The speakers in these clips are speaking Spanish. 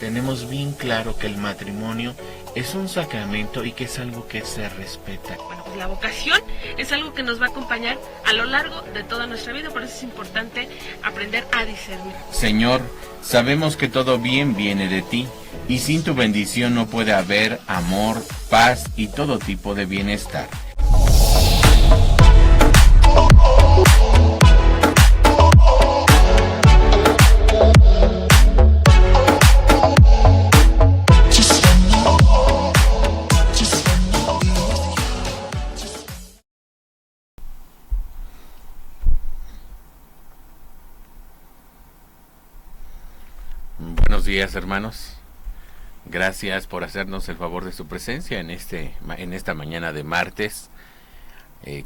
tenemos bien claro que el matrimonio es un sacramento y que es algo que se respeta. Bueno, pues la vocación es algo que nos va a acompañar a lo largo de toda nuestra vida, por eso es importante aprender a discernir. Señor, sabemos que todo bien viene de ti, y sin tu bendición no puede haber amor, paz y todo tipo de bienestar. Buenos días, hermanos. Gracias por hacernos el favor de su presencia en esta mañana de martes.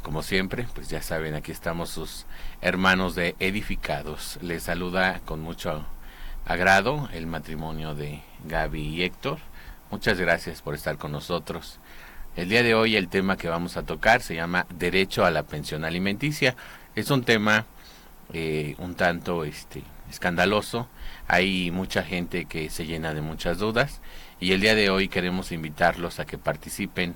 Como siempre, pues ya saben, aquí estamos sus hermanos de Edificados. Les saluda con mucho agrado el matrimonio de Gaby y Héctor. Muchas gracias por estar con nosotros. El día de hoy el tema que vamos a tocar se llama Derecho a la Pensión Alimenticia. Es un tema un tanto escandaloso. Hay mucha gente que se llena de muchas dudas y el día de hoy queremos invitarlos a que participen,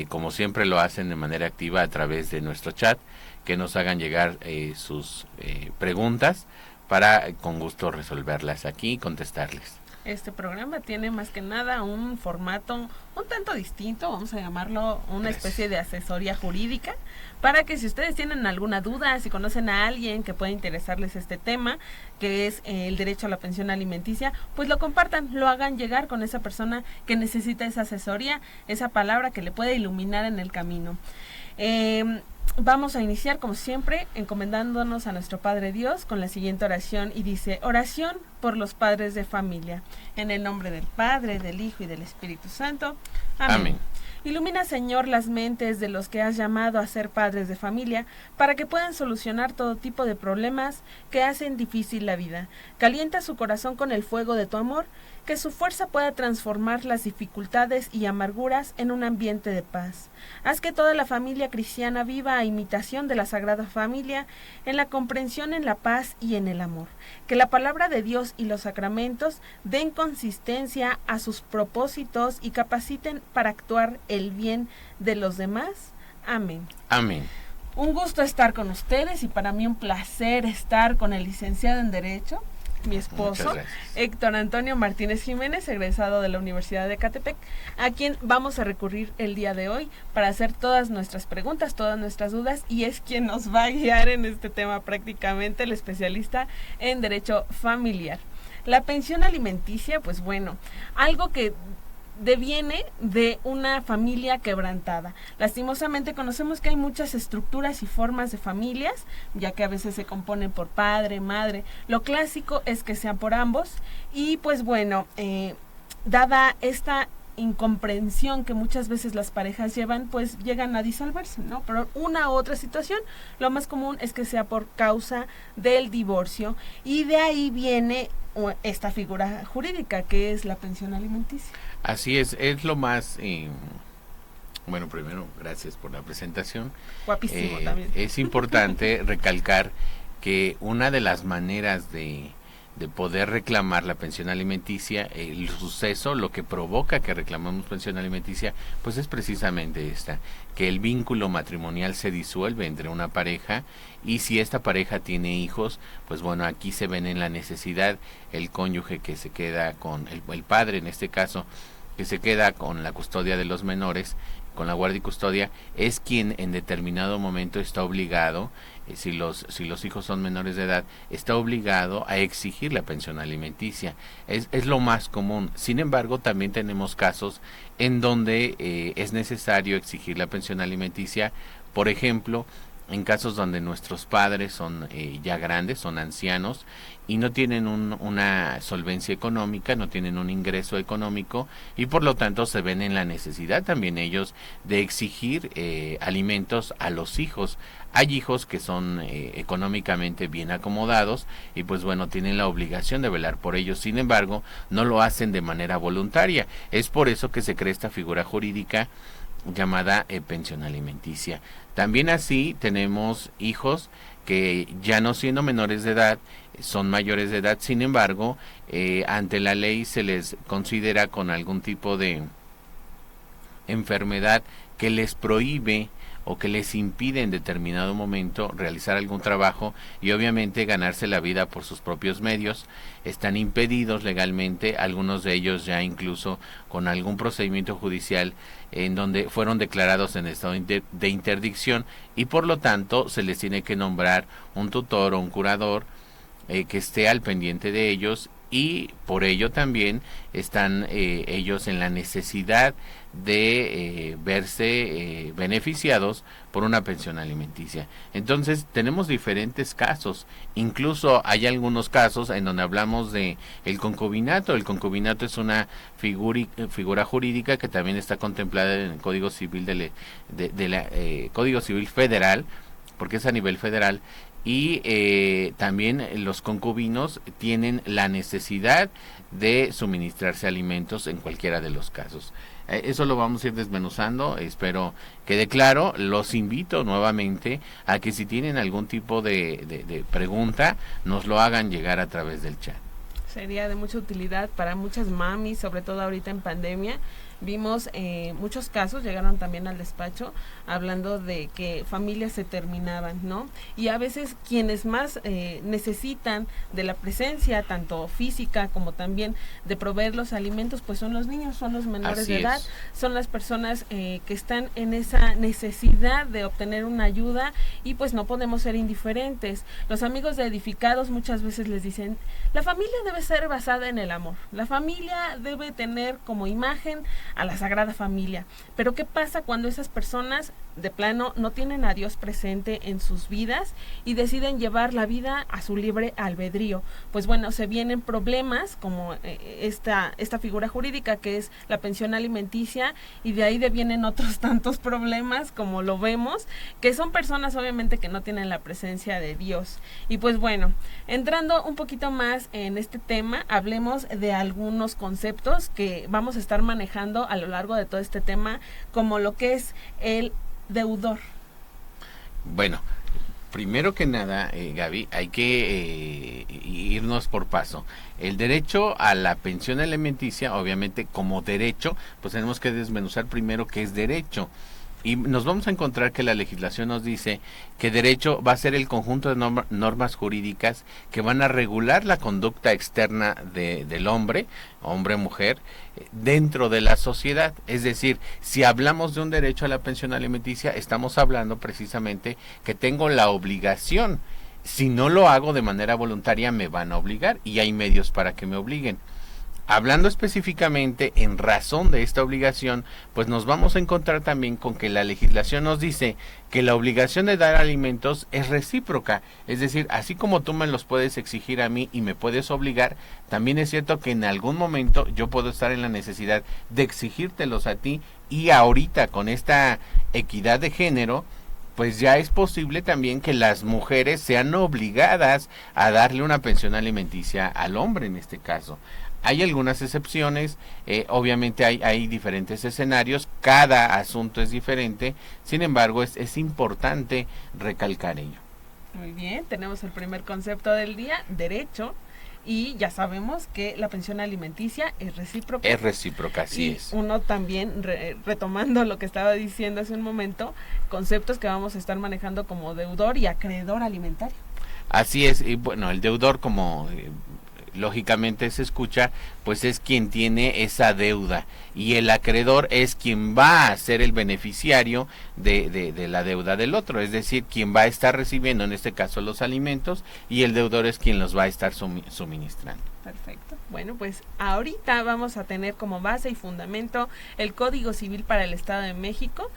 como siempre lo hacen de manera activa a través de nuestro chat, que nos hagan llegar sus preguntas para con gusto resolverlas aquí y contestarles. Este programa tiene más que nada un formato un tanto distinto, vamos a llamarlo una especie de asesoría jurídica, para que si ustedes tienen alguna duda, si conocen a alguien que pueda interesarles este tema, que es el derecho a la pensión alimenticia, pues lo compartan, lo hagan llegar con esa persona que necesita esa asesoría, esa palabra que le puede iluminar en el camino. Vamos a iniciar, como siempre, encomendándonos a nuestro Padre Dios con la siguiente oración, y dice: oración por los padres de familia. En el nombre del Padre, del Hijo y del Espíritu Santo. Amén. Amén. Ilumina, Señor, las mentes de los que has llamado a ser padres de familia, para que puedan solucionar todo tipo de problemas que hacen difícil la vida. Calienta su corazón con el fuego de tu amor, que su fuerza pueda transformar las dificultades y amarguras en un ambiente de paz. Haz que toda la familia cristiana viva a imitación de la Sagrada Familia, en la comprensión, en la paz y en el amor. Que la palabra de Dios y los sacramentos den consistencia a sus propósitos y capaciten para actuar el bien de los demás. Amén. Amén. Un gusto estar con ustedes y para mí un placer estar con el licenciado en Derecho, mi esposo, Héctor Antonio Martínez Jiménez, egresado de la Universidad de Ecatepec, a quien vamos a recurrir el día de hoy para hacer todas nuestras preguntas, todas nuestras dudas, y es quien nos va a guiar en este tema prácticamente, el especialista en Derecho Familiar. La pensión alimenticia, pues bueno, algo que deviene de una familia quebrantada. Lastimosamente conocemos que hay muchas estructuras y formas de familias, ya que a veces se componen por padre, madre. Lo clásico es que sean por ambos y pues bueno, dada esta incomprensión que muchas veces las parejas llevan, pues llegan a disolverse, ¿no? Pero una u otra situación, lo más común es que sea por causa del divorcio y de ahí viene esta figura jurídica que es la pensión alimenticia. Así es lo más... Bueno, primero, gracias por la presentación. Guapísimo también. Es importante recalcar que una de las maneras de poder reclamar la pensión alimenticia, el suceso, lo que provoca que reclamamos pensión alimenticia, pues es precisamente esta, que el vínculo matrimonial se disuelve entre una pareja y si esta pareja tiene hijos, pues bueno, aquí se ven en la necesidad el cónyuge que se queda con, el padre en este caso, que se queda con la custodia de los menores, con la guardia y custodia, es quien en determinado momento está obligado, si los hijos son menores de edad, está obligado a exigir la pensión alimenticia. Es lo más común. Sin embargo, también tenemos casos en donde es necesario exigir la pensión alimenticia, por ejemplo, en casos donde nuestros padres son ya grandes, son ancianos y no tienen una solvencia económica, no tienen un ingreso económico y por lo tanto se ven en la necesidad también ellos de exigir alimentos a los hijos. Hay hijos que son económicamente bien acomodados y pues bueno, tienen la obligación de velar por ellos, sin embargo, no lo hacen de manera voluntaria. Es por eso que se crea esta figura jurídica llamada pensión alimenticia. También así tenemos hijos que ya no siendo menores de edad, son mayores de edad, sin embargo, ante la ley se les considera con algún tipo de enfermedad que les prohíbe o que les impide en determinado momento realizar algún trabajo y obviamente ganarse la vida por sus propios medios. Están impedidos legalmente, algunos de ellos ya incluso con algún procedimiento judicial en donde fueron declarados en estado de interdicción y por lo tanto se les tiene que nombrar un tutor o un curador que esté al pendiente de ellos y por ello también están ellos en la necesidad de verse beneficiados por una pensión alimenticia. Entonces tenemos diferentes casos, incluso hay algunos casos en donde hablamos de el concubinato. El concubinato es una figura jurídica que también está contemplada en el Código Civil Código Civil Federal, porque es a nivel federal. Y también los concubinos tienen la necesidad de suministrarse alimentos en cualquiera de los casos. Eso lo vamos a ir desmenuzando, espero quede claro. Los invito nuevamente a que si tienen algún tipo de pregunta, nos lo hagan llegar a través del chat. Sería de mucha utilidad para muchas mamis, sobre todo ahorita en pandemia. Vimos muchos casos, llegaron también al despacho, hablando de que familias se terminaban, ¿no? Y a veces quienes más necesitan de la presencia, tanto física como también de proveer los alimentos, pues son los niños, son los menores de edad, son las personas que están en esa necesidad de obtener una ayuda y pues no podemos ser indiferentes. Los amigos de Edificados muchas veces les dicen, la familia debe ser basada en el amor, la familia debe tener como imagen a la Sagrada Familia. Pero ¿qué pasa cuando esas personas de plano no tienen a Dios presente en sus vidas y deciden llevar la vida a su libre albedrío? Pues bueno, se vienen problemas como esta figura jurídica que es la pensión alimenticia, y de ahí devienen otros tantos problemas como lo vemos, que son personas obviamente que no tienen la presencia de Dios. Y pues bueno, entrando un poquito más en este tema, hablemos de algunos conceptos que vamos a estar manejando a lo largo de todo este tema, como lo que es el deudor. Bueno, primero que nada, Gaby, hay que irnos por paso. El derecho a la pensión alimenticia, obviamente como derecho, pues tenemos que desmenuzar primero qué es derecho. Y nos vamos a encontrar que la legislación nos dice que derecho va a ser el conjunto de normas jurídicas que van a regular la conducta externa del hombre o mujer, dentro de la sociedad. Es decir, si hablamos de un derecho a la pensión alimenticia, estamos hablando precisamente que tengo la obligación. Si no lo hago de manera voluntaria, me van a obligar y hay medios para que me obliguen. Hablando específicamente en razón de esta obligación, pues nos vamos a encontrar también con que la legislación nos dice que la obligación de dar alimentos es recíproca. Es decir, así como tú me los puedes exigir a mí y me puedes obligar, también es cierto que en algún momento yo puedo estar en la necesidad de exigírtelos a ti, y ahorita con esta equidad de género, pues ya es posible también que las mujeres sean obligadas a darle una pensión alimenticia al hombre en este caso. Hay algunas excepciones, obviamente hay diferentes escenarios, cada asunto es diferente, sin embargo es importante recalcar ello. Muy bien, tenemos el primer concepto del día, derecho, y ya sabemos que la pensión alimenticia es recíproca. Es recíproca, así es. Uno también, retomando lo que estaba diciendo hace un momento, conceptos que vamos a estar manejando como deudor y acreedor alimentario. Así es, y bueno, el deudor como lógicamente se escucha, pues es quien tiene esa deuda, y el acreedor es quien va a ser el beneficiario de la deuda del otro, es decir, quien va a estar recibiendo en este caso los alimentos, y el deudor es quien los va a estar suministrando. Perfecto. Bueno, pues ahorita vamos a tener como base y fundamento el Código Civil para el Estado de México,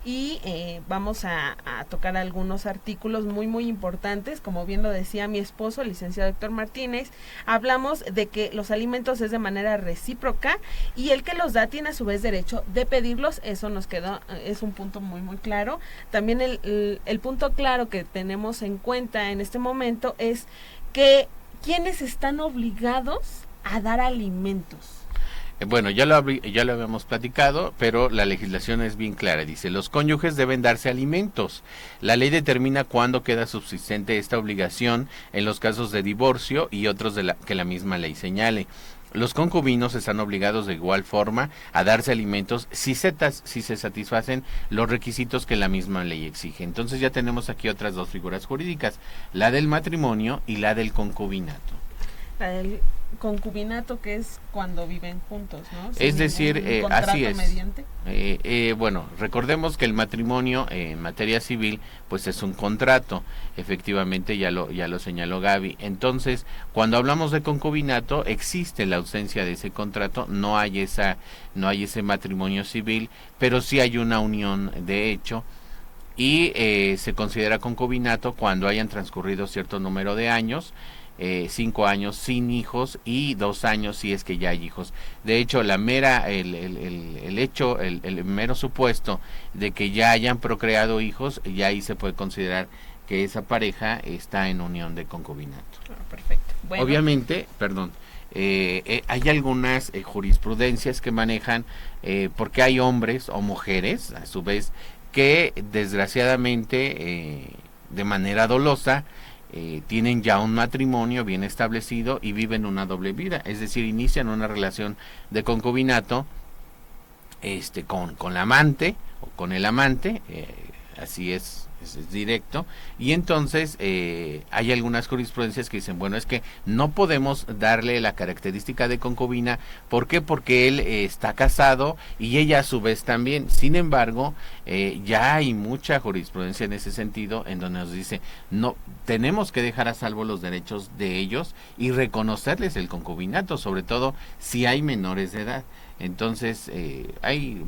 y vamos a tocar algunos artículos muy importantes. Como bien lo decía mi esposo, el licenciado Héctor Martínez, hablamos de que los alimentos es de manera recíproca y el que los da tiene a su vez derecho de pedirlos. Eso nos quedó, es un punto muy claro. También el punto claro que tenemos en cuenta en este momento es que ¿quiénes están obligados a dar alimentos? Bueno, ya lo habíamos platicado, pero la legislación es bien clara. Dice, los cónyuges deben darse alimentos. La ley determina cuándo queda subsistente esta obligación en los casos de divorcio y otros que la misma ley señale. Los concubinos están obligados de igual forma a darse alimentos si se satisfacen los requisitos que la misma ley exige. Entonces ya tenemos aquí otras dos figuras jurídicas, la del matrimonio y la del concubinato. La del concubinato, que es cuando viven juntos, ¿no? Es decir, así es. Mediante. Bueno, recordemos que el matrimonio en materia civil pues es un contrato, efectivamente ya lo señaló Gaby. Entonces, cuando hablamos de concubinato existe la ausencia de ese contrato, no hay ese matrimonio civil, pero sí hay una unión de hecho. Y se considera concubinato cuando hayan transcurrido cierto número de años, 5 años sin hijos y 2 años si es que ya hay hijos. De hecho, el mero supuesto de que ya hayan procreado hijos, ya ahí se puede considerar que esa pareja está en unión de concubinato. Perfecto. Bueno. Obviamente, hay algunas jurisprudencias que manejan, porque hay hombres o mujeres, a su vez, que desgraciadamente, de manera dolosa, tienen ya un matrimonio bien establecido y viven una doble vida, es decir, inician una relación de concubinato con la amante o con el amante, así es directo, y entonces hay algunas jurisprudencias que dicen, bueno, es que no podemos darle la característica de concubina. ¿Por qué? Porque él está casado y ella a su vez también. Sin embargo, ya hay mucha jurisprudencia en ese sentido, en donde nos dice, no, tenemos que dejar a salvo los derechos de ellos y reconocerles el concubinato, sobre todo si hay menores de edad. Entonces,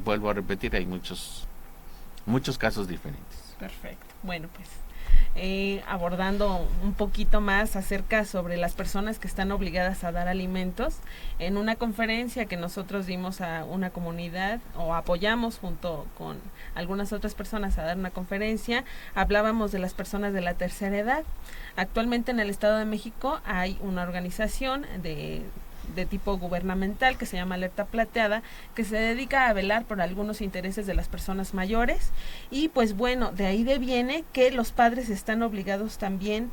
vuelvo a repetir, hay muchos casos diferentes. Perfecto. Bueno, pues abordando un poquito más acerca sobre las personas que están obligadas a dar alimentos, en una conferencia que nosotros dimos a una comunidad o apoyamos junto con algunas otras personas a dar una conferencia, hablábamos de las personas de la tercera edad. Actualmente en el Estado de México hay una organización de tipo gubernamental que se llama Alerta Plateada, que se dedica a velar por algunos intereses de las personas mayores, y pues bueno, de ahí deviene que los padres están obligados también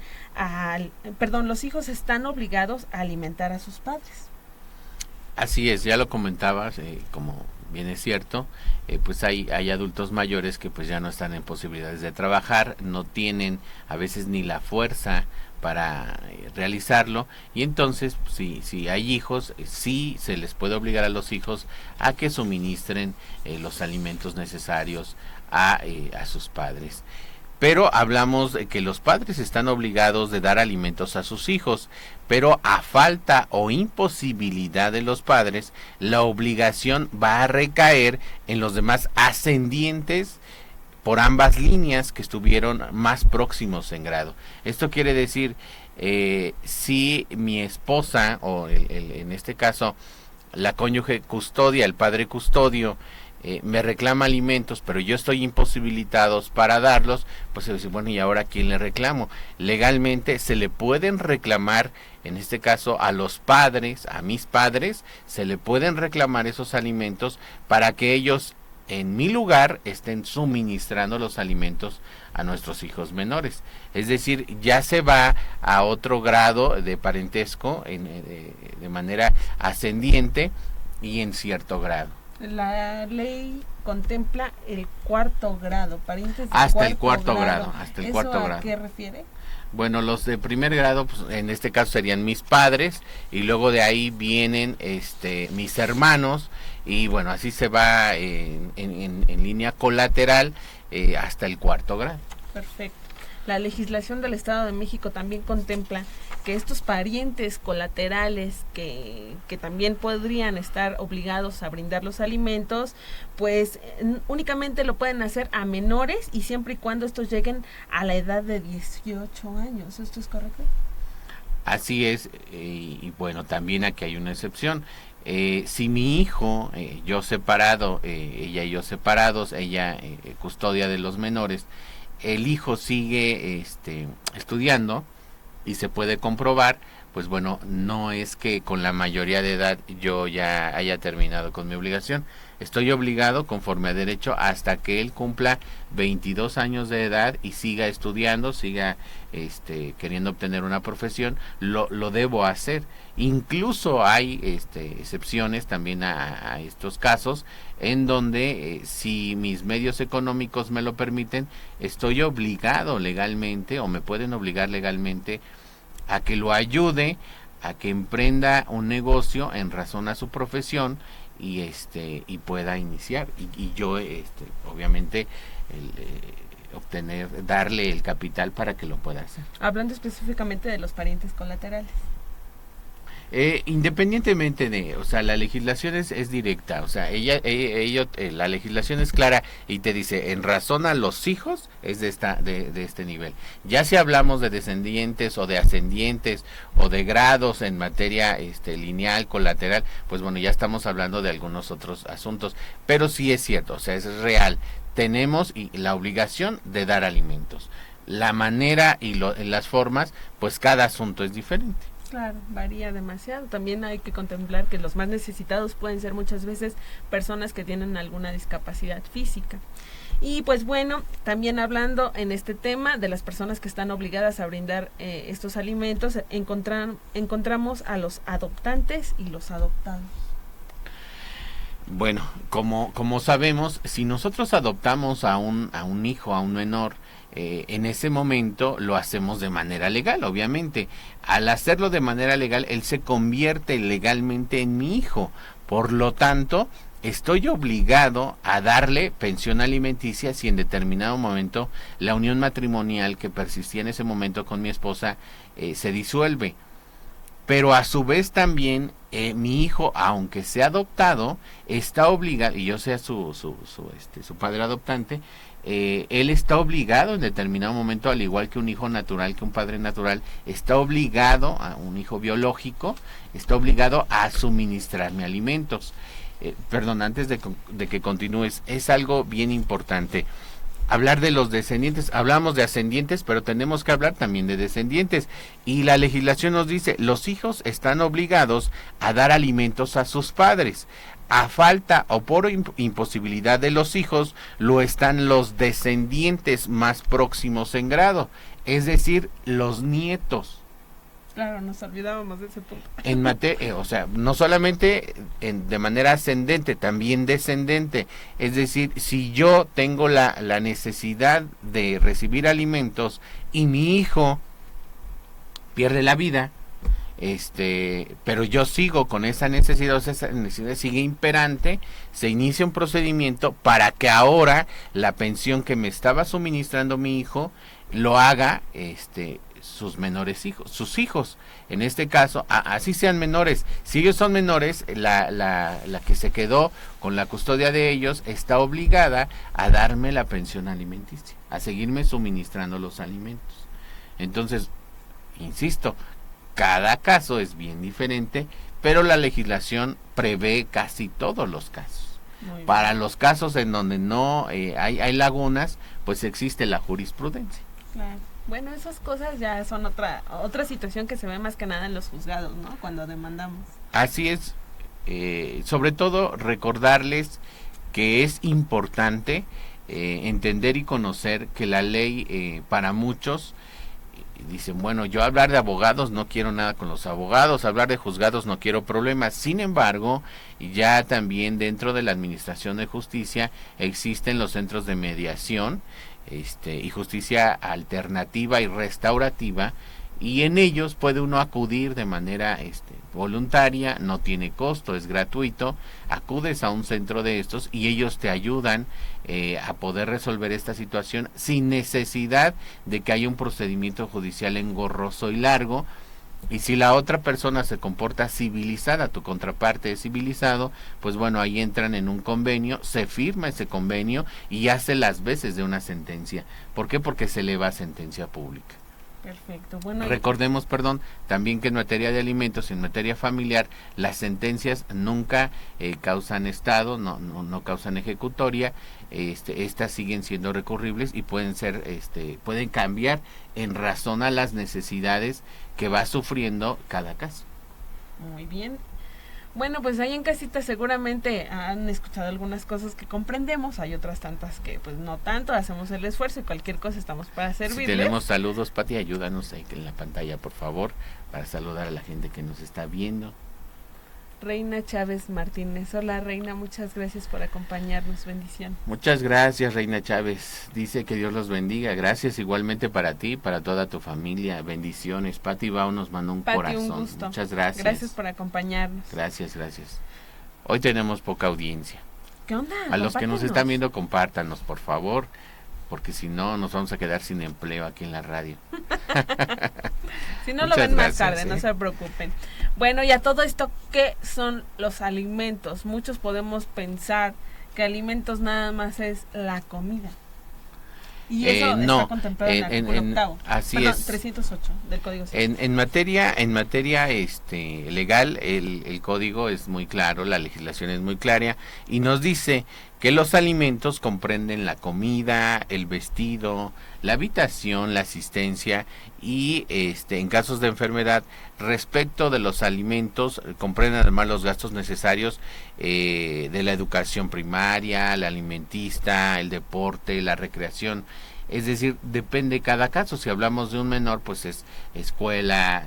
los hijos están obligados a alimentar a sus padres. Así es, ya lo comentabas, como bien es cierto, pues hay adultos mayores que pues ya no están en posibilidades de trabajar, no tienen a veces ni la fuerza para realizarlo, y entonces si hay hijos, sí se les puede obligar a los hijos a que suministren los alimentos necesarios a sus padres. Pero hablamos de que los padres están obligados de dar alimentos a sus hijos, pero a falta o imposibilidad de los padres, la obligación va a recaer en los demás ascendientes por ambas líneas que estuvieron más próximos en grado. Esto quiere decir, si mi esposa, o en este caso la cónyuge custodia, el padre custodio, me reclama alimentos, pero yo estoy imposibilitados para darlos, pues se dice, bueno, ¿y ahora quién le reclamo? Legalmente se le pueden reclamar, en este caso a los padres, a mis padres, se le pueden reclamar esos alimentos para que ellos en mi lugar estén suministrando los alimentos a nuestros hijos menores. Es decir, ya se va a otro grado de parentesco de manera ascendiente y en cierto grado. La ley contempla el cuarto grado, parientes de hasta el cuarto grado. ¿A qué refiere? Bueno, los de primer grado, pues, en este caso serían mis padres, y luego de ahí vienen mis hermanos, y bueno, así se va en línea colateral hasta el cuarto grado. Perfecto. La legislación del Estado de México también contempla que estos parientes colaterales que también podrían estar obligados a brindar los alimentos, pues únicamente lo pueden hacer a menores y siempre y cuando estos lleguen a la edad de 18 años. ¿Esto es correcto? Así es, y bueno, también aquí hay una excepción. Si mi hijo, yo separado, ella y yo separados, ella custodia de los menores, el hijo sigue estudiando y se puede comprobar, pues bueno, no es que con la mayoría de edad yo ya haya terminado con mi obligación. Estoy obligado conforme a derecho hasta que él cumpla 22 años de edad y siga estudiando, siga queriendo obtener una profesión, lo debo hacer. Incluso hay excepciones también a estos casos en donde si mis medios económicos me lo permiten, estoy obligado legalmente o me pueden obligar legalmente a que lo ayude a que emprenda un negocio en razón a su profesión y pueda iniciar y yo obviamente darle el capital para que lo pueda hacer. Hablando específicamente de los parientes colaterales. Independientemente o sea, la legislación es directa, o sea, la legislación es clara y te dice, en razón a los hijos es de este nivel. Ya si hablamos de descendientes o de ascendientes o de grados en materia lineal, colateral, pues bueno, ya estamos hablando de algunos otros asuntos, pero sí es cierto, o sea, es real. Tenemos la obligación de dar alimentos. La manera y las formas, pues cada asunto es diferente. Claro, varía demasiado. También hay que contemplar que los más necesitados pueden ser muchas veces personas que tienen alguna discapacidad física. Y pues bueno, también hablando en este tema de las personas que están obligadas a brindar estos alimentos, encontramos a los adoptantes y los adoptados. Bueno, como sabemos, si nosotros adoptamos a un hijo, a un menor, en ese momento lo hacemos de manera legal, obviamente. Al hacerlo de manera legal, él se convierte legalmente en mi hijo. Por lo tanto, estoy obligado a darle pensión alimenticia si en determinado momento la unión matrimonial que persistía en ese momento con mi esposa se disuelve. Pero a su vez también mi hijo, aunque sea adoptado, está obligado, y yo sea su padre adoptante, él está obligado en determinado momento, al igual que un hijo natural, que un padre natural, está obligado, a un hijo biológico, está obligado a suministrarme alimentos. Perdón, antes de que continúes, es algo bien importante. Hablar de los descendientes, hablamos de ascendientes, pero tenemos que hablar también de descendientes. Y la legislación nos dice, los hijos están obligados a dar alimentos a sus padres. A falta o por imposibilidad de los hijos, lo están los descendientes más próximos en grado, es decir, los nietos. Claro, nos olvidábamos de ese punto. O sea, no solamente de manera ascendente, también descendente. Es decir, si yo tengo la necesidad de recibir alimentos y mi hijo pierde la vida, pero yo sigo con esa necesidad, o sea, esa necesidad sigue imperante, se inicia un procedimiento para que ahora la pensión que me estaba suministrando mi hijo lo haga sus menores hijos, sus hijos, en este caso, así sean menores. Si ellos son menores, la que se quedó con la custodia de ellos está obligada a darme la pensión alimenticia, a seguirme suministrando los alimentos. Entonces, insisto, cada caso es bien diferente, pero la legislación prevé casi todos los casos. Para los casos en donde no hay lagunas, pues existe la jurisprudencia. Claro. Bueno, esas cosas ya son otra situación que se ve más que nada en los juzgados, ¿no? Cuando demandamos. Así es. Sobre todo recordarles que es importante entender y conocer que la ley para muchos dicen, bueno, yo hablar de abogados no quiero nada con los abogados, hablar de juzgados no quiero problemas. Sin embargo, ya también dentro de la Administración de Justicia existen los centros de mediación y justicia alternativa y restaurativa, y en ellos puede uno acudir de manera voluntaria, no tiene costo, es gratuito. Acudes a un centro de estos y ellos te ayudan a poder resolver esta situación sin necesidad de que haya un procedimiento judicial engorroso y largo. Y si la otra persona se comporta civilizada, tu contraparte es civilizado, pues bueno, ahí entran en un convenio, se firma ese convenio y hace las veces de una sentencia. ¿Por qué? Porque se eleva a sentencia pública. Perfecto. Bueno, recordemos, también que en materia de alimentos, en materia familiar, las sentencias nunca causan estado, no causan ejecutoria. Estas siguen siendo recurribles y pueden cambiar en razón a las necesidades que va sufriendo cada caso. Muy bien. Bueno, pues ahí en casita seguramente han escuchado algunas cosas que comprendemos, hay otras tantas que pues no tanto, hacemos el esfuerzo y cualquier cosa estamos para servirles. Si tenemos saludos, Pati, ayúdanos ahí en la pantalla, por favor, para saludar a la gente que nos está viendo. Reina Chávez Martínez. Hola, Reina, muchas gracias por acompañarnos. Bendición. Muchas gracias, Reina Chávez. Dice que Dios los bendiga. Gracias igualmente para ti, para toda tu familia. Bendiciones. Pati Bao nos mandó un corazón. Un gusto. Muchas gracias. Gracias por acompañarnos. Gracias. Hoy tenemos poca audiencia. ¿Qué onda? A los que nos están viendo, compártanos, por favor, porque si no, nos vamos a quedar sin empleo aquí en la radio. Si no, lo ven más tarde, no se preocupen. Bueno, y a todo esto, ¿qué son los alimentos? Muchos podemos pensar que alimentos nada más es la comida. Y eso está contemplado en el artículo octavo. Así es. 308 del Código Civil. En materia legal, el código es muy claro, la legislación es muy clara y nos dice que los alimentos comprenden la comida, el vestido, la habitación, la asistencia y en casos de enfermedad, respecto de los alimentos, comprenden además los gastos necesarios de la educación primaria, la alimentista, el deporte, la recreación. Es decir, depende cada caso. Si hablamos de un menor, pues es escuela,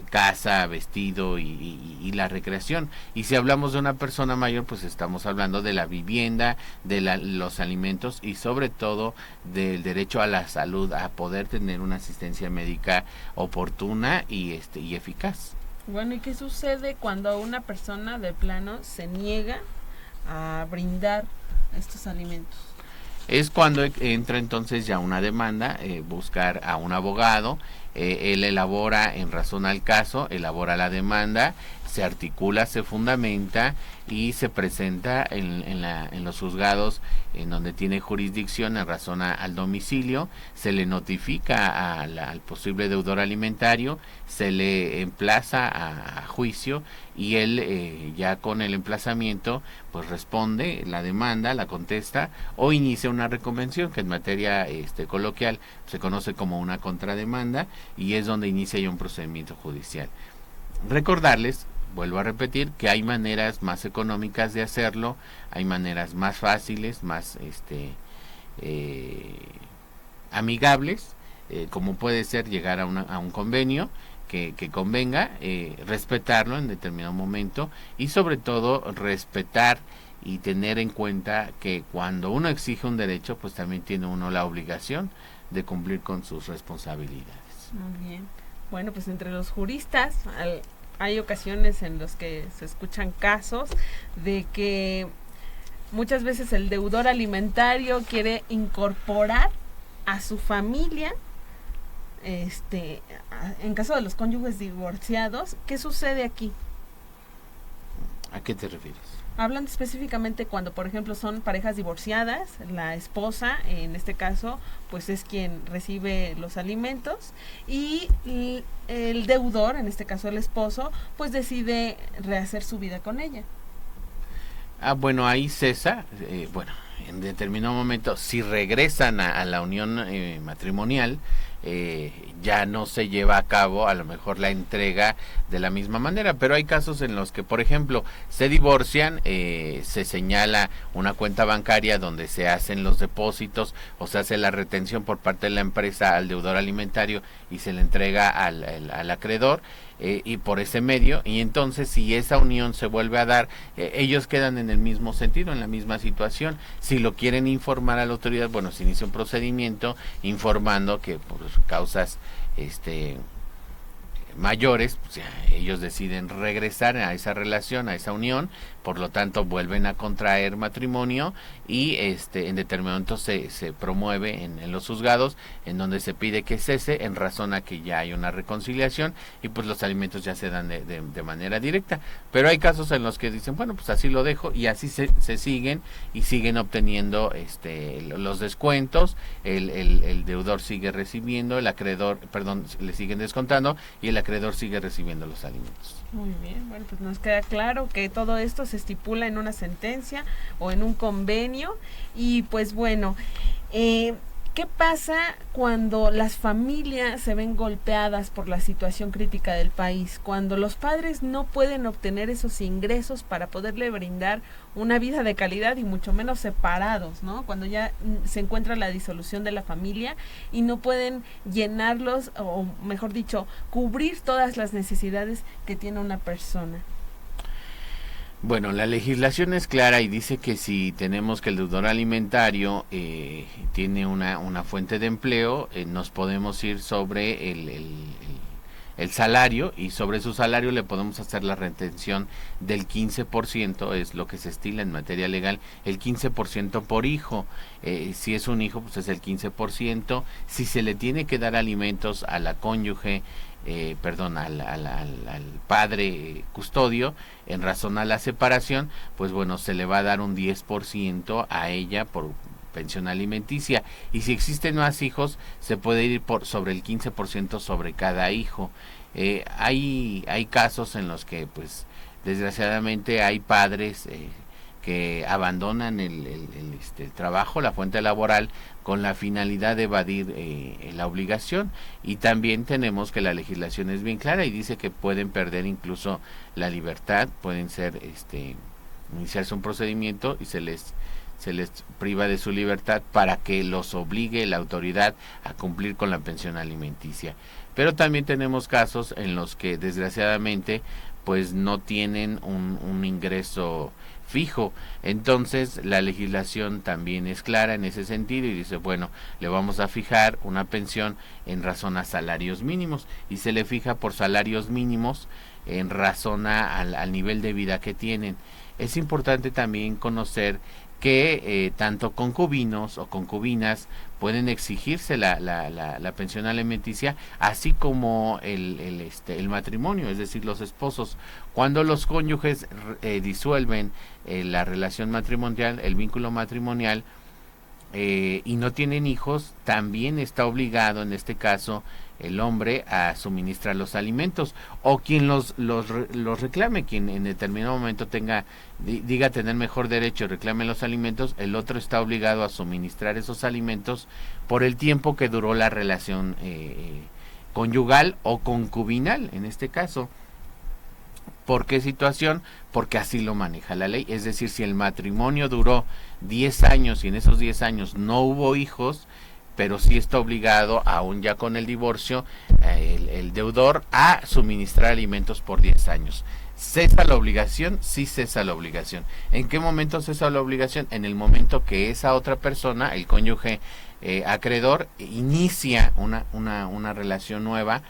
casa, vestido y la recreación. Y si hablamos de una persona mayor, pues estamos hablando de la vivienda, de los alimentos y sobre todo del derecho a la salud, a poder tener una asistencia médica oportuna y eficaz. Bueno, ¿y qué sucede cuando una persona de plano se niega a brindar estos alimentos? Es cuando entra entonces ya una demanda, buscar a un abogado. Él elabora en razón al caso, elabora la demanda, se articula, se fundamenta y se presenta en los juzgados en donde tiene jurisdicción en razón al domicilio, se le notifica al posible deudor alimentario, se le emplaza a juicio y él ya con el emplazamiento pues responde la demanda, la contesta o inicia una reconvención que en materia coloquial se conoce como una contrademanda y es donde inicia ya un procedimiento judicial. Recordarles, vuelvo a repetir, que hay maneras más económicas de hacerlo, hay maneras más fáciles, más amigables, como puede ser llegar a un convenio que convenga, respetarlo en determinado momento y sobre todo respetar y tener en cuenta que cuando uno exige un derecho, pues también tiene uno la obligación de cumplir con sus responsabilidades. Muy bien. Bueno, pues entre los juristas hay ocasiones en los que se escuchan casos de que muchas veces el deudor alimentario quiere incorporar a su familia, en caso de los cónyuges divorciados. ¿Qué sucede aquí? ¿A qué te refieres? Hablan específicamente cuando, por ejemplo, son parejas divorciadas, la esposa, en este caso, pues es quien recibe los alimentos y el deudor, en este caso el esposo, pues decide rehacer su vida con ella. Bueno, ahí cesa, en determinado momento, si regresan a la unión matrimonial, ya no se lleva a cabo a lo mejor la entrega de la misma manera, pero hay casos en los que, por ejemplo, se divorcian, se señala una cuenta bancaria donde se hacen los depósitos o se hace la retención por parte de la empresa al deudor alimentario y se le entrega al acreedor, y por ese medio, y entonces si esa unión se vuelve a dar, ellos quedan en el mismo sentido, en la misma situación. Si lo quieren informar a la autoridad, bueno, se inicia un procedimiento informando que por causas mayores, pues ya ellos deciden regresar a esa relación, a esa unión, por lo tanto vuelven a contraer matrimonio y en determinado momento se promueve en los juzgados, en donde se pide que cese en razón a que ya hay una reconciliación y pues los alimentos ya se dan de manera directa. Pero hay casos en los que dicen, bueno, pues así lo dejo, y así se siguen y siguen obteniendo los descuentos, el deudor sigue recibiendo, el acreedor, perdón, le siguen descontando y el acreedor sigue recibiendo los alimentos. Muy bien, bueno, pues nos queda claro que todo esto se estipula en una sentencia o en un convenio. Y pues bueno, ¿qué pasa cuando las familias se ven golpeadas por la situación crítica del país? Cuando los padres no pueden obtener esos ingresos para poderle brindar una vida de calidad y mucho menos separados, ¿no? Cuando ya se encuentra la disolución de la familia y no pueden llenarlos, o mejor dicho, cubrir todas las necesidades que tiene una persona. Bueno, la legislación es clara y dice que si tenemos que el deudor alimentario tiene una fuente de empleo, nos podemos ir sobre el salario, y sobre su salario le podemos hacer la retención del 15%, es lo que se estila en materia legal, el 15% por hijo. Si es un hijo, pues es el 15%. Si se le tiene que dar alimentos a la cónyuge, al padre custodio, en razón a la separación, pues bueno, se le va a dar un 10% a ella por pensión alimenticia, y si existen más hijos se puede ir por sobre el 15% sobre cada hijo. Hay casos en los que pues desgraciadamente hay padres que abandonan el trabajo, la fuente laboral, con la finalidad de evadir la obligación, y también tenemos que la legislación es bien clara y dice que pueden perder incluso la libertad, pueden iniciarse un procedimiento y se les priva de su libertad para que los obligue la autoridad a cumplir con la pensión alimenticia. Pero también tenemos casos en los que desgraciadamente pues no tienen un ingreso fijo. Entonces la legislación también es clara en ese sentido y dice, bueno, le vamos a fijar una pensión en razón a salarios mínimos, y se le fija por salarios mínimos en razón al nivel de vida que tienen. Es importante también conocer que tanto concubinos o concubinas pueden exigirse la pensión alimenticia, así como el matrimonio, es decir, los esposos. Cuando los cónyuges disuelven la relación matrimonial, el vínculo matrimonial, y no tienen hijos, también está obligado en este caso el hombre a suministrar los alimentos, o quien los reclame, quien en determinado momento diga tener mejor derecho y reclame los alimentos, el otro está obligado a suministrar esos alimentos por el tiempo que duró la relación conyugal o concubinal en este caso. ¿Por qué situación? Porque así lo maneja la ley. Es decir, si el matrimonio duró 10 años y en esos 10 años no hubo hijos, pero sí está obligado, aún ya con el divorcio, el deudor a suministrar alimentos por 10 años. ¿Cesa la obligación? Sí cesa la obligación. ¿En qué momento cesa la obligación? En el momento que esa otra persona, el cónyuge acreedor, inicia una relación nueva,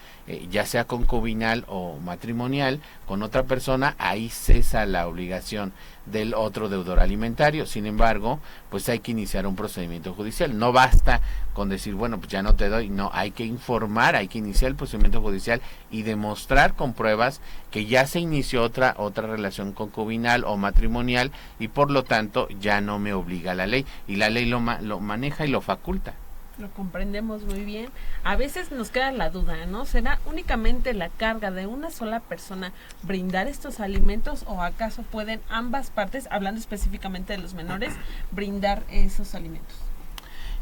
ya sea concubinal o matrimonial, con otra persona, ahí cesa la obligación del otro deudor alimentario. Sin embargo, pues hay que iniciar un procedimiento judicial. No basta con decir, bueno, pues ya no te doy. No, hay que informar, hay que iniciar el procedimiento judicial y demostrar con pruebas que ya se inició otra relación concubinal o matrimonial, y por lo tanto ya no me obliga la ley, y la ley lo maneja y lo faculta. Lo comprendemos muy bien. A veces nos queda la duda, ¿no? ¿Será únicamente la carga de una sola persona brindar estos alimentos, o acaso pueden ambas partes, hablando específicamente de los menores, brindar esos alimentos?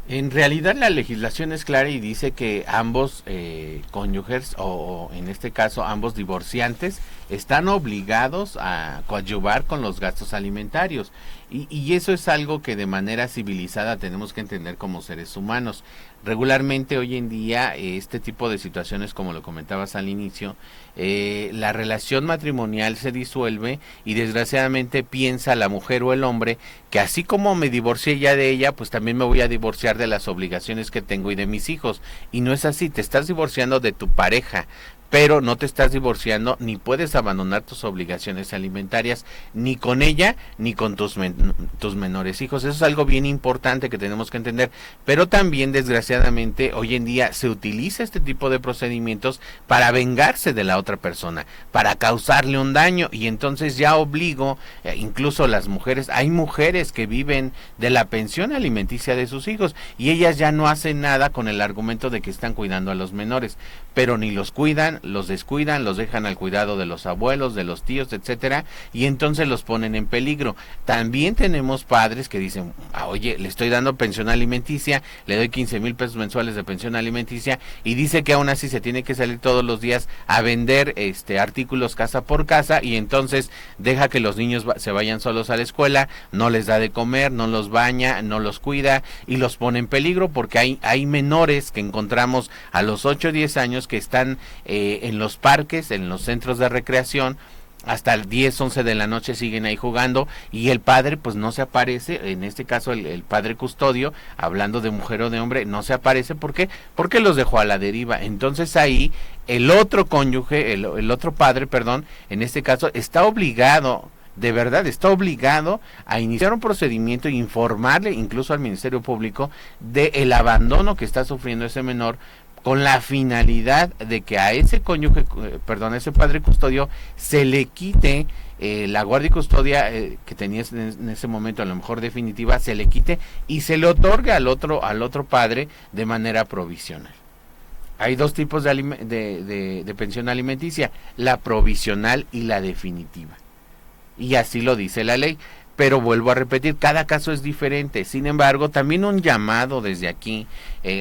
En realidad la legislación es clara y dice que ambos cónyuges, o en este caso ambos divorciantes, están obligados a coadyuvar con los gastos alimentarios, y eso es algo que de manera civilizada tenemos que entender como seres humanos. Regularmente hoy en día este tipo de situaciones, como lo comentabas al inicio, la relación matrimonial se disuelve y desgraciadamente piensa la mujer o el hombre que así como me divorcié ya de ella, pues también me voy a divorciar de las obligaciones que tengo y de mis hijos, y no es así. Te estás divorciando de tu pareja, pero no te estás divorciando ni puedes abandonar tus obligaciones alimentarias ni con ella ni con tus menores hijos. Eso es algo bien importante que tenemos que entender, pero también desgraciadamente hoy en día se utiliza este tipo de procedimientos para vengarse de la otra persona, para causarle un daño, y entonces ya obligo, incluso las mujeres, hay mujeres que viven de la pensión alimenticia de sus hijos y ellas ya no hacen nada con el argumento de que están cuidando a los menores, pero ni los cuidan, los descuidan, los dejan al cuidado de los abuelos, de los tíos, etcétera, y entonces los ponen en peligro. También tenemos padres que dicen, oye, le estoy dando pensión alimenticia, le doy 15,000 pesos mensuales de pensión alimenticia, y dice que aún así se tiene que salir todos los días a vender artículos casa por casa, y entonces deja que los niños se vayan solos a la escuela, no les da de comer, no los baña, no los cuida, y los pone en peligro, porque hay menores que encontramos a los 8 o 10 años que están en los parques, en los centros de recreación, hasta el 10, 11 de la noche siguen ahí jugando, y el padre pues no se aparece, en este caso el padre custodio, hablando de mujer o de hombre, no se aparece. ¿Por qué? Porque los dejó a la deriva. Entonces ahí el otro cónyuge, el otro padre, perdón, en este caso está obligado, de verdad está obligado a iniciar un procedimiento e informarle incluso al Ministerio Público del abandono que está sufriendo ese menor, con la finalidad de que a ese cónyuge, a ese padre custodio, se le quite la guardia y custodia que tenía en ese momento, a lo mejor definitiva, se le quite y se le otorgue al otro padre de manera provisional. Hay dos tipos de pensión alimenticia, la provisional y la definitiva. Y así lo dice la ley. Pero vuelvo a repetir, cada caso es diferente. Sin embargo, también un llamado desde aquí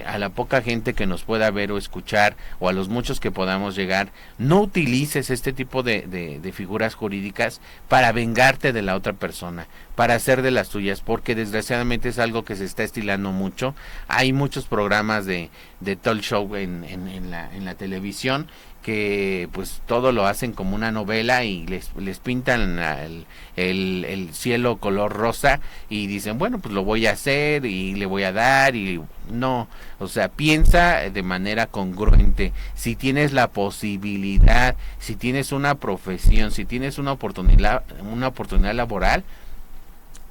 a la poca gente que nos pueda ver o escuchar, o a los muchos que podamos llegar: no utilices este tipo de figuras jurídicas para vengarte de la otra persona, para hacer de las tuyas, porque desgraciadamente es algo que se está estilando mucho. Hay muchos programas de talk show en la televisión que pues todo lo hacen como una novela y les pintan el cielo color rosa y dicen, bueno, pues lo voy a hacer y le voy a dar, y no, o sea, piensa de manera congruente. Si tienes la posibilidad, si tienes una profesión, si tienes una oportunidad laboral,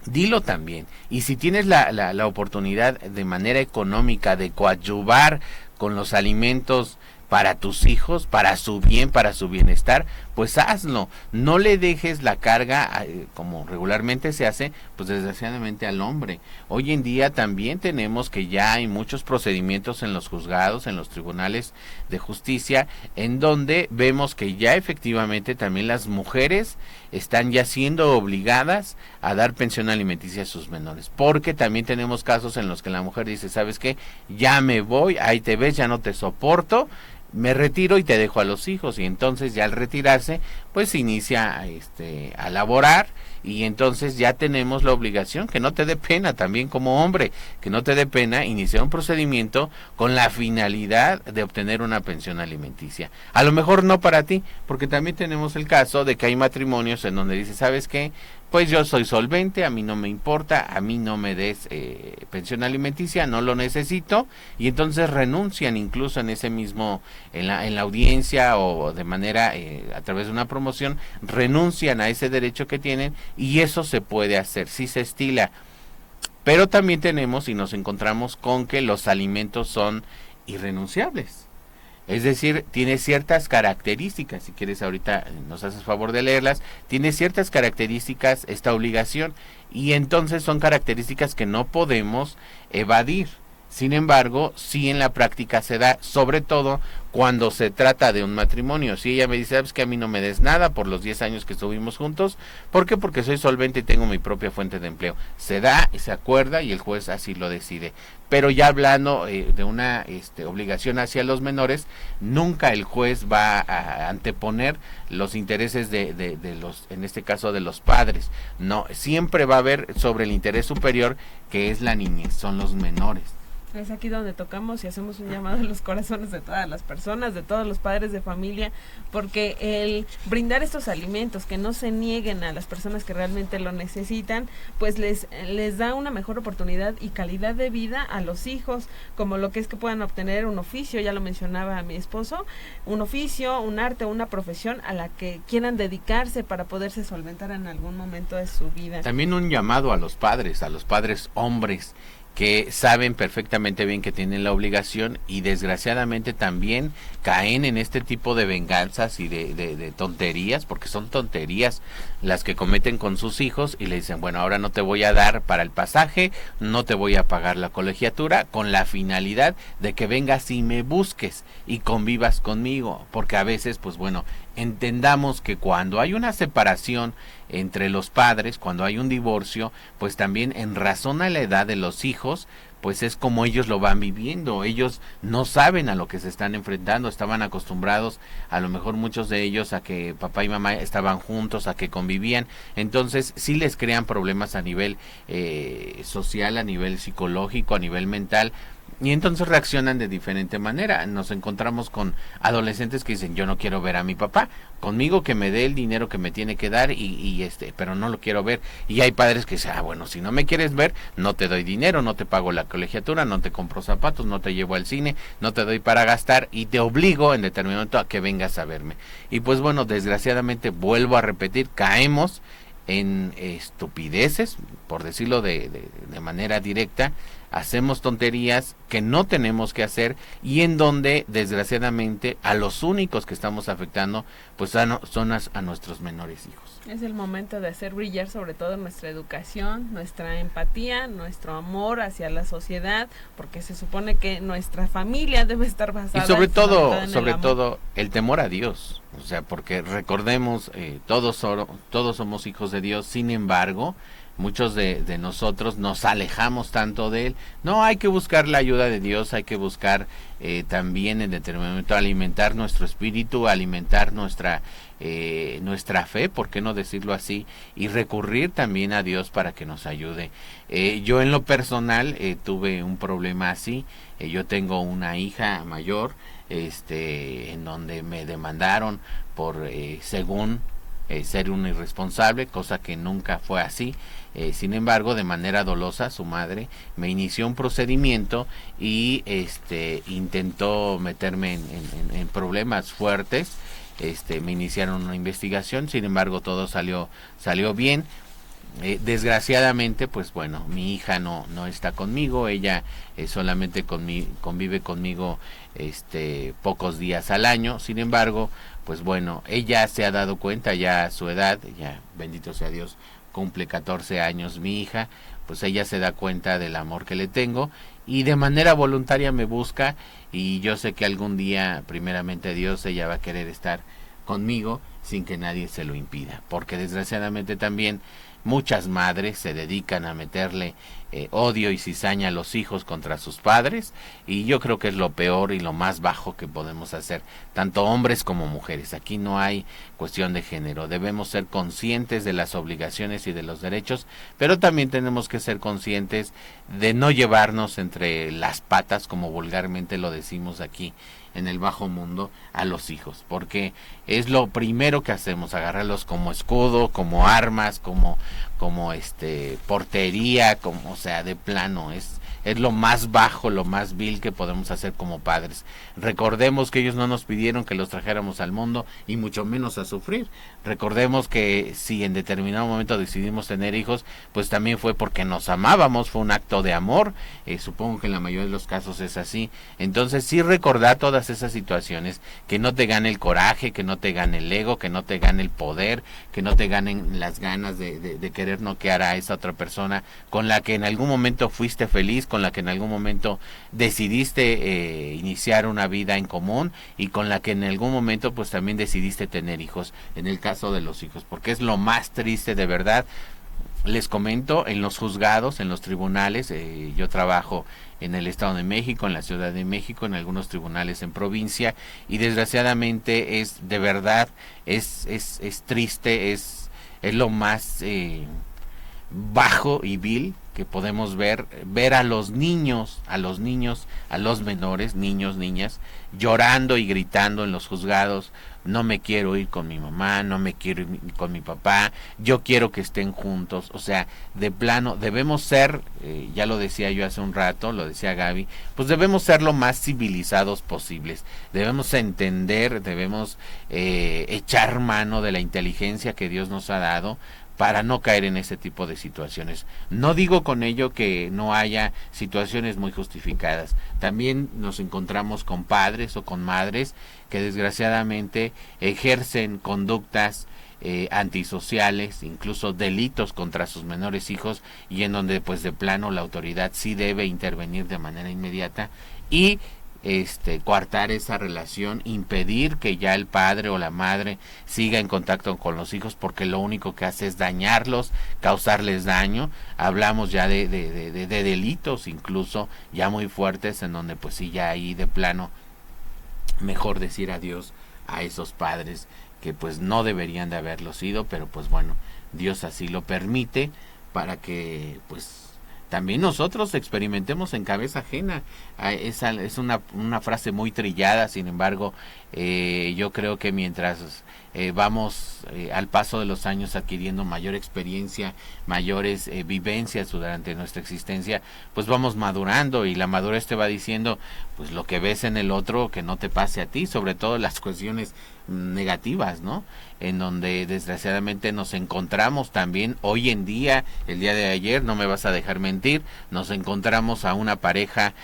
dilo también. Y si tienes la oportunidad de manera económica de coadyuvar con los alimentos para tus hijos, para su bien, para su bienestar, pues hazlo. No le dejes la carga, como regularmente se hace, pues desgraciadamente al hombre. Hoy en día también tenemos que ya hay muchos procedimientos en los juzgados, en los tribunales de justicia, en donde vemos que ya efectivamente también las mujeres están ya siendo obligadas a dar pensión alimenticia a sus menores, porque también tenemos casos en los que la mujer dice, ¿sabes qué? Ya me voy, ahí te ves, ya no te soporto, me retiro y te dejo a los hijos. Y entonces ya al retirarse pues inicia a laborar, y entonces ya tenemos la obligación, que no te dé pena también como hombre, que no te dé pena iniciar un procedimiento con la finalidad de obtener una pensión alimenticia. A lo mejor no para ti, porque también tenemos el caso de que hay matrimonios en donde dice, ¿sabes qué? Pues yo soy solvente, a mí no me importa, a mí no me des pensión alimenticia, no lo necesito, y entonces renuncian incluso en ese mismo, en la audiencia o de manera a través de una promoción, renuncian a ese derecho que tienen, y eso se puede hacer, sí se estila. Pero también tenemos y nos encontramos con que los alimentos son irrenunciables. Es decir, tiene ciertas características, si quieres ahorita nos haces favor de leerlas, tiene ciertas características esta obligación, y entonces son características que no podemos evadir. Sin embargo, sí en la práctica se da, sobre todo cuando se trata de un matrimonio. Si ella me dice, sabes que a mí no me des nada por los 10 años que estuvimos juntos, ¿por qué? Porque soy solvente y tengo mi propia fuente de empleo. Se da, se acuerda y el juez así lo decide. Pero ya hablando de una obligación hacia los menores, nunca el juez va a anteponer los intereses de los, en este caso de los padres. No, siempre va a haber sobre el interés superior, que es la niñez, son los menores. Es aquí donde tocamos y hacemos un llamado a los corazones de todas las personas, de todos los padres de familia, porque el brindar estos alimentos que no se nieguen a las personas que realmente lo necesitan, pues les da una mejor oportunidad y calidad de vida a los hijos, como lo que es que puedan obtener un oficio, ya lo mencionaba mi esposo, un oficio, un arte, una profesión a la que quieran dedicarse para poderse solventar en algún momento de su vida. También un llamado a los padres hombres, que saben perfectamente bien que tienen la obligación y desgraciadamente también caen en este tipo de venganzas y de tonterías, porque son tonterías las que cometen con sus hijos y le dicen, bueno, ahora no te voy a dar para el pasaje, no te voy a pagar la colegiatura, con la finalidad de que vengas y me busques y convivas conmigo, porque a veces, pues bueno, entendamos que cuando hay una separación entre los padres, cuando hay un divorcio, pues también en razón a la edad de los hijos, pues es como ellos lo van viviendo, ellos no saben a lo que se están enfrentando, estaban acostumbrados, a lo mejor muchos de ellos, a que papá y mamá estaban juntos, a que convivían, entonces sí les crean problemas a nivel social, a nivel psicológico, a nivel mental, y entonces reaccionan de diferente manera. Nos encontramos con adolescentes que dicen, yo no quiero ver a mi papá, conmigo que me dé el dinero que me tiene que dar pero no lo quiero ver. Y hay padres que dicen, bueno, si no me quieres ver, no te doy dinero, no te pago la colegiatura, no te compro zapatos, no te llevo al cine, no te doy para gastar y te obligo en determinado momento a que vengas a verme. Y pues bueno, desgraciadamente vuelvo a repetir, caemos en estupideces, por decirlo de manera directa, hacemos tonterías que no tenemos que hacer y en donde desgraciadamente a los únicos que estamos afectando pues son a nuestros menores hijos. Es el momento de hacer brillar sobre todo nuestra educación, nuestra empatía, nuestro amor hacia la sociedad, porque se supone que nuestra familia debe estar basada y sobre todo el temor a Dios, o sea, porque recordemos, todos somos hijos de Dios, sin embargo muchos de nosotros nos alejamos tanto de él. No, hay que buscar la ayuda de Dios, hay que buscar también en determinado momento alimentar nuestro espíritu, alimentar nuestra fe, ¿por qué no decirlo así? Y recurrir también a Dios para que nos ayude. Yo en lo personal tuve un problema así. Yo tengo una hija mayor, en donde me demandaron por según ser un irresponsable, cosa que nunca fue así. Sin embargo, de manera dolosa, su madre me inició un procedimiento y intentó meterme en problemas fuertes. Me iniciaron una investigación, sin embargo todo salió bien. Desgraciadamente, pues bueno, mi hija no está conmigo, ella solamente convive conmigo pocos días al año. Sin embargo, pues bueno, ella se ha dado cuenta ya a su edad, ya bendito sea Dios, cumple 14 años mi hija, pues ella se da cuenta del amor que le tengo y de manera voluntaria me busca y yo sé que algún día, primeramente Dios, ella va a querer estar conmigo sin que nadie se lo impida, porque desgraciadamente también muchas madres se dedican a meterle odio y cizaña a los hijos contra sus padres y yo creo que es lo peor y lo más bajo que podemos hacer, tanto hombres como mujeres. Aquí no hay cuestión de género, debemos ser conscientes de las obligaciones y de los derechos, pero también tenemos que ser conscientes de no llevarnos entre las patas, como vulgarmente lo decimos aquí en el bajo mundo, a los hijos, porque es lo primero que hacemos, agarrarlos como escudo, como armas, como portería, como, o sea, de plano, es lo más bajo, lo más vil que podemos hacer como padres. Recordemos que ellos no nos pidieron que los trajéramos al mundo y mucho menos a sufrir. Recordemos que si en determinado momento decidimos tener hijos, pues también fue porque nos amábamos, fue un acto de amor. Supongo que en la mayoría de los casos es así. Entonces sí recordar todas esas situaciones, que no te gane el coraje, que no te gane el ego, que no te gane el poder, que no te ganen las ganas de querer noquear a esa otra persona con la que en algún momento fuiste feliz, con la que en algún momento decidiste iniciar una vida en común y con la que en algún momento pues también decidiste tener hijos, en el caso de los hijos, porque es lo más triste de verdad. Les comento, en los juzgados, en los tribunales, yo trabajo en el Estado de México, en la Ciudad de México, en algunos tribunales en provincia, y desgraciadamente es de verdad, es triste, es lo más bajo y vil que podemos ver a los niños, a los menores, niños, niñas, llorando y gritando en los juzgados: no me quiero ir con mi mamá, no me quiero ir con mi papá, yo quiero que estén juntos. O sea, de plano, debemos ser, ya lo decía yo hace un rato, lo decía Gaby, pues debemos ser lo más civilizados posibles, debemos entender, debemos echar mano de la inteligencia que Dios nos ha dado para no caer en ese tipo de situaciones. No digo con ello que no haya situaciones muy justificadas. También nos encontramos con padres o con madres que desgraciadamente ejercen conductas antisociales, incluso delitos contra sus menores hijos, y en donde pues de plano la autoridad sí debe intervenir de manera inmediata y coartar esa relación, impedir que ya el padre o la madre siga en contacto con los hijos, porque lo único que hace es dañarlos, causarles daño. Hablamos ya de delitos incluso ya muy fuertes, en donde pues sí, ya ahí de plano mejor decir adiós a esos padres que pues no deberían de haberlo sido, pero pues bueno, Dios así lo permite para que pues también nosotros experimentemos en cabeza ajena. Esa es una frase muy trillada, sin embargo, yo creo que mientras vamos al paso de los años adquiriendo mayor experiencia, mayores vivencias durante nuestra existencia, pues vamos madurando, y la madurez te va diciendo pues lo que ves en el otro que no te pase a ti, sobre todo las cuestiones negativas, ¿no? En donde desgraciadamente nos encontramos también hoy en día, el día de ayer, no me vas a dejar mentir, nos encontramos a una pareja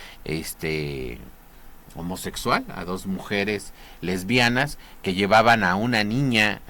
homosexual, a dos mujeres lesbianas que llevaban a una niña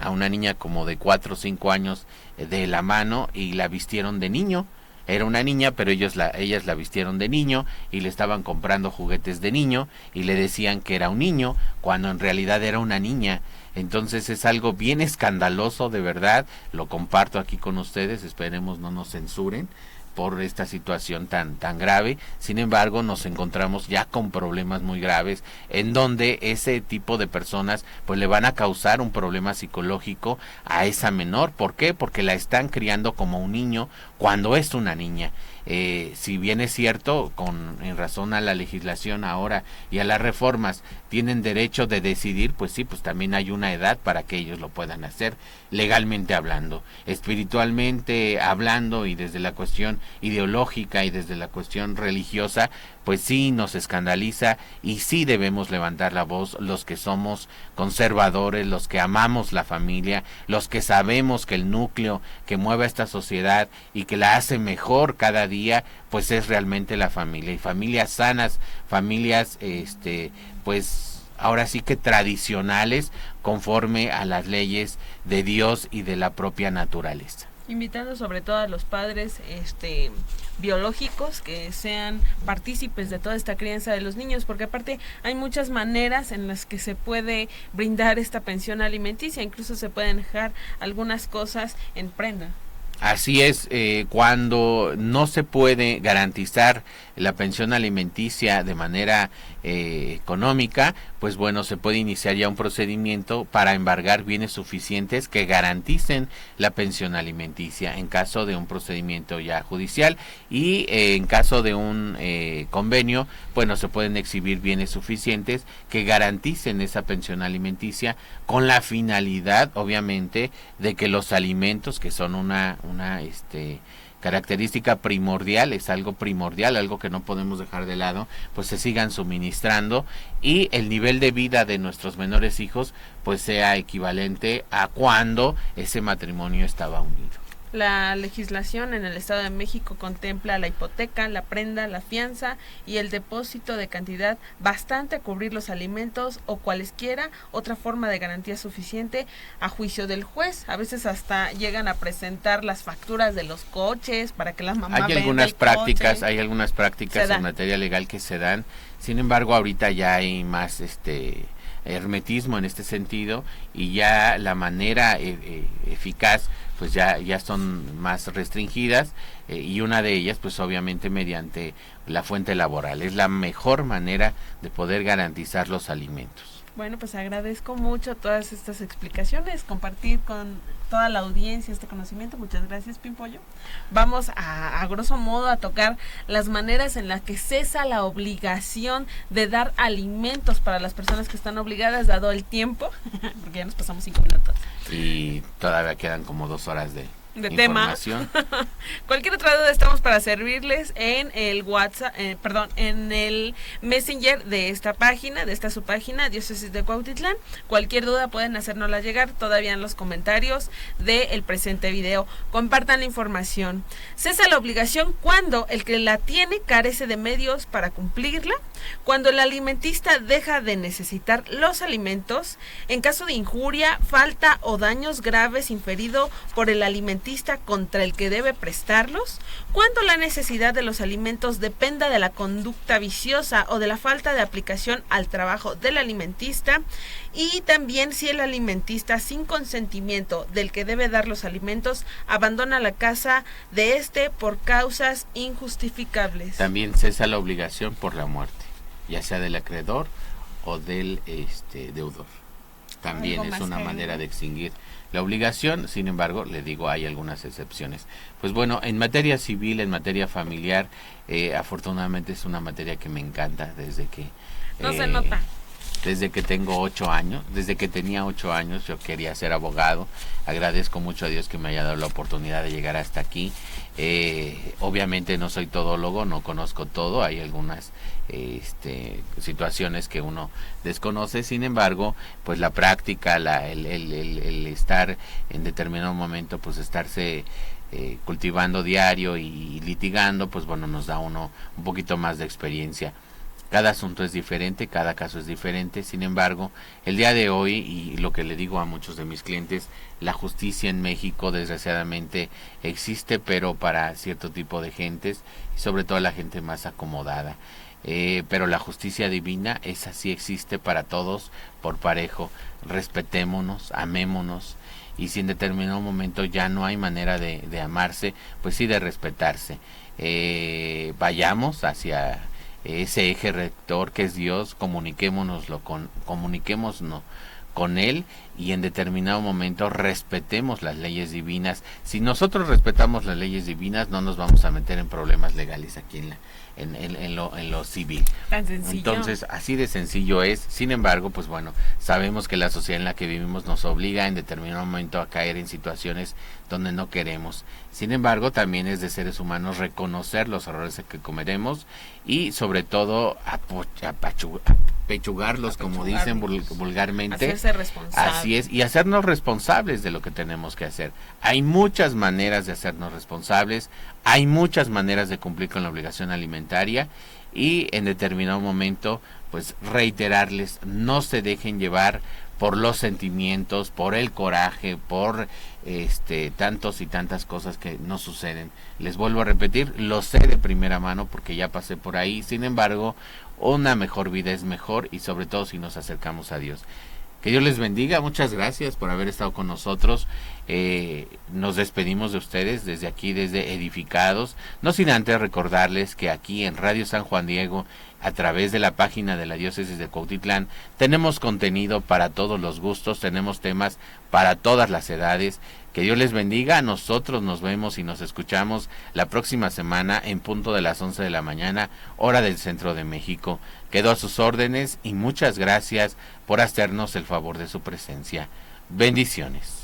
como de 4 o 5 años de la mano, y la vistieron de niño. Era una niña, pero ellas la vistieron de niño y le estaban comprando juguetes de niño y le decían que era un niño cuando en realidad era una niña. Entonces es algo bien escandaloso, de verdad, lo comparto aquí con ustedes, esperemos no nos censuren por esta situación tan grave. Sin embargo, nos encontramos ya con problemas muy graves, en donde ese tipo de personas pues le van a causar un problema psicológico a esa menor. ¿Por qué? Porque la están criando como un niño cuando es una niña. Si bien es cierto, en razón a la legislación ahora y a las reformas, tienen derecho de decidir, pues sí, pues también hay una edad para que ellos lo puedan hacer, legalmente hablando, espiritualmente hablando, y desde la cuestión ideológica y desde la cuestión religiosa, pues sí nos escandaliza, y sí debemos levantar la voz los que somos conservadores, los que amamos la familia, los que sabemos que el núcleo que mueve a esta sociedad y que la hace mejor cada día, pues es realmente la familia, y familias sanas, familias pues ahora sí que tradicionales, conforme a las leyes de Dios y de la propia naturaleza. Invitando sobre todo a los padres biológicos que sean partícipes de toda esta crianza de los niños, porque aparte hay muchas maneras en las que se puede brindar esta pensión alimenticia, incluso se pueden dejar algunas cosas en prenda. Así es, cuando no se puede garantizar la pensión alimenticia de manera económica, pues bueno, se puede iniciar ya un procedimiento para embargar bienes suficientes que garanticen la pensión alimenticia en caso de un procedimiento ya judicial, y en caso de un convenio, bueno, se pueden exhibir bienes suficientes que garanticen esa pensión alimenticia, con la finalidad, obviamente, de que los alimentos, que son una característica primordial, es algo primordial, algo que no podemos dejar de lado, pues se sigan suministrando, y el nivel de vida de nuestros menores hijos pues sea equivalente a cuando ese matrimonio estaba unido. La legislación en el Estado de México contempla la hipoteca, la prenda, la fianza y el depósito de cantidad bastante a cubrir los alimentos o cualesquiera otra forma de garantía suficiente a juicio del juez. A veces hasta llegan a presentar las facturas de los coches para que las mamás Hay algunas prácticas en materia legal que se dan. Sin embargo, ahorita ya hay más hermetismo en este sentido, y ya la manera eficaz pues ya son más restringidas, y una de ellas pues obviamente mediante la fuente laboral. Es la mejor manera de poder garantizar los alimentos. Bueno, pues agradezco mucho todas estas explicaciones, compartir con toda la audiencia este conocimiento. Muchas gracias, Pimpollo. Vamos a grosso modo a tocar las maneras en las que cesa la obligación de dar alimentos para las personas que están obligadas, dado el tiempo, porque ya nos pasamos 5 minutos. Y todavía quedan como 2 horas de tema. Cualquier otra duda estamos para servirles en el WhatsApp, en el Messenger de esta página, de esta su página, Diócesis de Cuautitlán. Cualquier duda pueden hacérnosla llegar todavía en los comentarios del presente video. Compartan la información. Cesa la obligación cuando el que la tiene carece de medios para cumplirla, cuando el alimentista deja de necesitar los alimentos, en caso de injuria, falta o daños graves inferido por el alimentista contra el que debe prestarlos, cuando la necesidad de los alimentos dependa de la conducta viciosa o de la falta de aplicación al trabajo del alimentista, y también si el alimentista, sin consentimiento del que debe dar los alimentos, abandona la casa de este por causas injustificables. También cesa la obligación por la muerte, ya sea del acreedor o del deudor. También es una manera de extinguir la obligación. Sin embargo, le digo, hay algunas excepciones. Pues bueno, en materia civil, en materia familiar, afortunadamente es una materia que me encanta desde que... No se nota. Desde que tengo 8 años, desde que tenía 8 años yo quería ser abogado. Agradezco mucho a Dios que me haya dado la oportunidad de llegar hasta aquí. Obviamente no soy todólogo, no conozco todo, hay algunas situaciones que uno desconoce. Sin embargo, pues la práctica, el estar en determinado momento, pues estarse cultivando diario y litigando, pues bueno, nos da uno un poquito más de experiencia. Cada asunto es diferente, cada caso es diferente. Sin embargo, el día de hoy, y lo que le digo a muchos de mis clientes, la justicia en México desgraciadamente existe, pero para cierto tipo de gentes, y sobre todo la gente más acomodada. Pero la justicia divina, esa sí existe para todos por parejo. Respetémonos, amémonos, y si en determinado momento ya no hay manera de amarse, pues sí de respetarse. Vayamos hacia ese eje rector que es Dios, comuniquémonos con Él, y en determinado momento respetemos las leyes divinas. Si nosotros respetamos las leyes divinas, no nos vamos a meter en problemas legales aquí en lo civil. Tan sencillo. Entonces, así de sencillo es. Sin embargo, pues bueno, sabemos que la sociedad en la que vivimos nos obliga en determinado momento a caer en situaciones donde no queremos. Sin embargo, también es de seres humanos reconocer los errores que cometemos y sobre todo apechugarlos, como dicen vulgarmente. Hacerse responsable. Así es, y hacernos responsables de lo que tenemos que hacer. Hay muchas maneras de hacernos responsables, hay muchas maneras de cumplir con la obligación alimentaria, y en determinado momento, pues reiterarles, no se dejen llevar por los sentimientos, por el coraje, por tantos y tantas cosas que no suceden. Les vuelvo a repetir, lo sé de primera mano porque ya pasé por ahí. Sin embargo, una mejor vida es mejor, y sobre todo si nos acercamos a Dios. Que Dios les bendiga, muchas gracias por haber estado con nosotros. Nos despedimos de ustedes desde aquí, desde Edificados, no sin antes recordarles que aquí en Radio San Juan Diego, a través de la página de la Diócesis de Cuautitlán, tenemos contenido para todos los gustos, tenemos temas para todas las edades. Que Dios les bendiga. Nosotros nos vemos y nos escuchamos la próxima semana en punto de las 11 de la mañana, hora del centro de México. Quedo a sus órdenes y muchas gracias por hacernos el favor de su presencia. Bendiciones.